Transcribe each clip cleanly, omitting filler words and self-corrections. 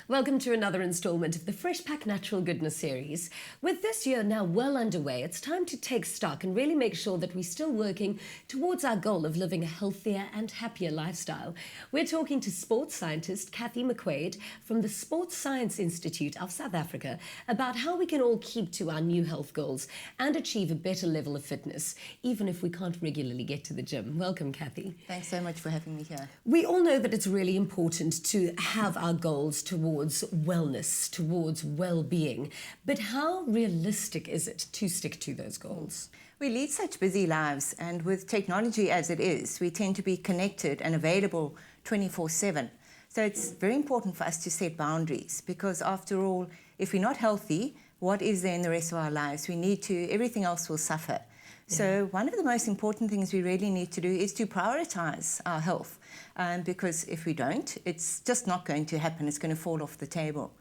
Welcome to another installment of the Freshpak Natural Goodness series. With this year now well underway, it's time to take stock and really make sure that we're still working towards our goal of living a healthier and happier lifestyle. We're talking to Sports Scientist Kathy McQuade from the Sports Science Institute of South Africa about how we can all keep to our new health goals and achieve a better level of fitness, even if we can't regularly get to the gym. Welcome, Kathy. Thanks so much for having me here. We all know that it's really important to have our goals towards wellness, towards well-being. But how realistic is it to stick to those goals? We lead such busy lives, and with technology as it is, we tend to be connected and available 24/7. So it's very important for us to set boundaries, because after all, if we're not healthy, what is there in the rest of our lives? Everything else will suffer. So one of the most important things we really need to do is to prioritize our health, because if we don't, it's just not going to happen. It's going to fall off the table.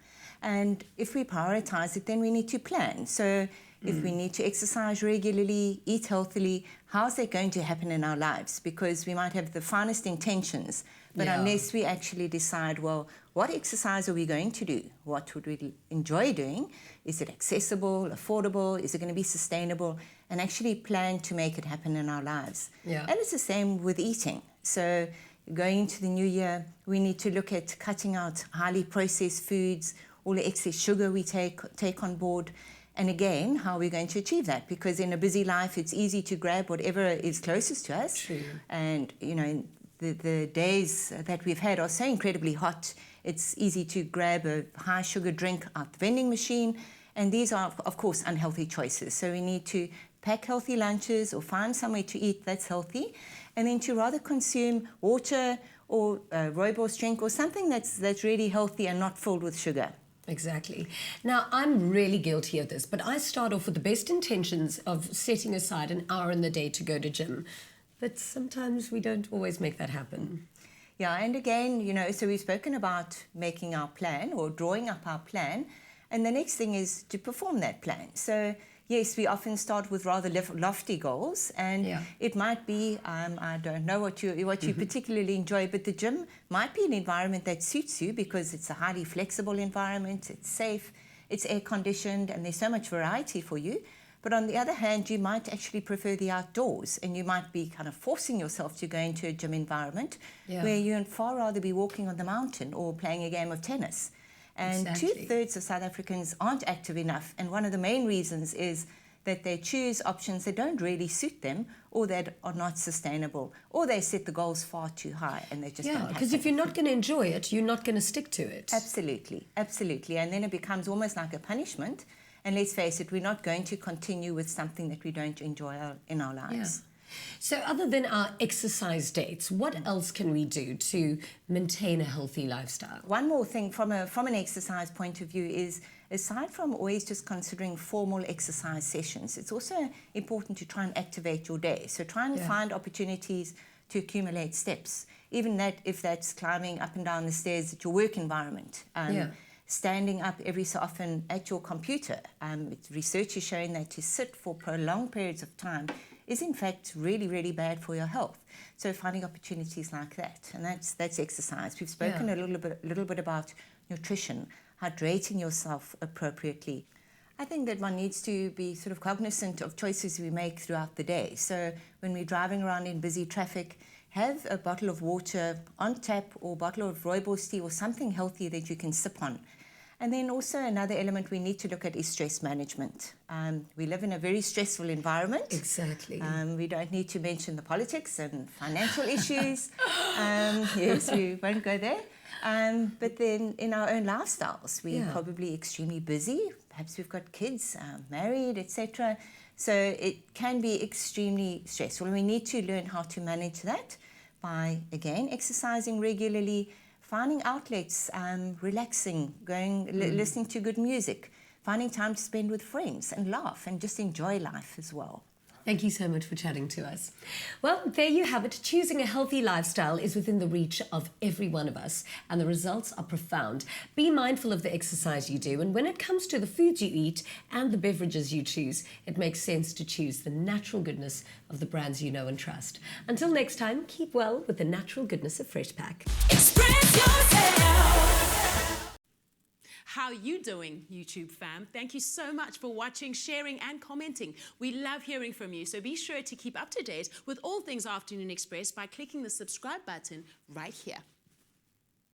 And if we prioritize it, then we need to plan. So if we need to exercise regularly, eat healthily, how's that going to happen in our lives? Because we might have the finest intentions, but unless we actually decide, well, what exercise are we going to do? What would we enjoy doing? Is it accessible, affordable? Is it going to be sustainable? And actually plan to make it happen in our lives. And it's the same with eating. So going into the new year, we need to look at cutting out highly processed foods, all the excess sugar we take on board. And again, how are we going to achieve that? Because in a busy life, it's easy to grab whatever is closest to us. True. And, you know, the days that we've had are so incredibly hot. It's easy to grab a high sugar drink out the vending machine. And these are, of course, unhealthy choices. So we need to pack healthy lunches or find somewhere to eat that's healthy. And then to rather consume water or a rooibos drink or something that's really healthy and not filled with sugar. Exactly. Now, I'm really guilty of this, but I start off with the best intentions of setting aside an hour in the day to go to gym. But sometimes we don't always make that happen. Yeah, and again, you know, so we've spoken about making our plan or drawing up our plan, and the next thing is to perform that plan. So yes, we often start with rather lofty goals, and it might be, I don't know what you particularly enjoy, but the gym might be an environment that suits you because it's a highly flexible environment, it's safe, it's air-conditioned, and there's so much variety for you. But on the other hand, you might actually prefer the outdoors, and you might be kind of forcing yourself to go into a gym environment where you'd far rather be walking on the mountain or playing a game of tennis. And two-thirds of South Africans aren't active enough. And one of the main reasons is that they choose options that don't really suit them or that are not sustainable, or they set the goals far too high and they just don't happen. Because if you're not going to enjoy it, you're not going to stick to it. Absolutely, absolutely. And then it becomes almost like a punishment. And let's face it, we're not going to continue with something that we don't enjoy in our lives. So other than our exercise dates, what else can we do to maintain a healthy lifestyle? One more thing from an exercise point of view is, aside from always just considering formal exercise sessions, it's also important to try and activate your day. So try and find opportunities to accumulate steps, even that if that's climbing up and down the stairs at your work environment. Standing up every so often at your computer. Research is showing that to sit for prolonged periods of time is in fact really, really bad for your health. So finding opportunities like that, and that's exercise. We've spoken a little bit about nutrition, hydrating yourself appropriately. I think that one needs to be sort of cognizant of choices we make throughout the day. So when we're driving around in busy traffic, have a bottle of water on tap or a bottle of Rooibos tea or something healthy that you can sip on. And then also another element we need to look at is stress management. We live in a very stressful environment. Exactly. We don't need to mention the politics and financial issues. Yes, we won't go there. But then in our own lifestyles, we're probably extremely busy. Perhaps we've got kids, married, etc. So it can be extremely stressful. And we need to learn how to manage that by, again, exercising regularly, finding outlets, relaxing, listening to good music, finding time to spend with friends and laugh and just enjoy life as well. Thank you so much for chatting to us. Well, there you have it. Choosing a healthy lifestyle is within the reach of every one of us, and the results are profound. Be mindful of the exercise you do, and when it comes to the foods you eat and the beverages you choose, it makes sense to choose the natural goodness of the brands you know and trust. Until next time, keep well with the natural goodness of Freshpak. Express yourself. How you doing, YouTube fam? Thank you so much for watching, sharing and commenting. We love hearing from you, so be sure to keep up to date with all things Afternoon Express by clicking the subscribe button right here.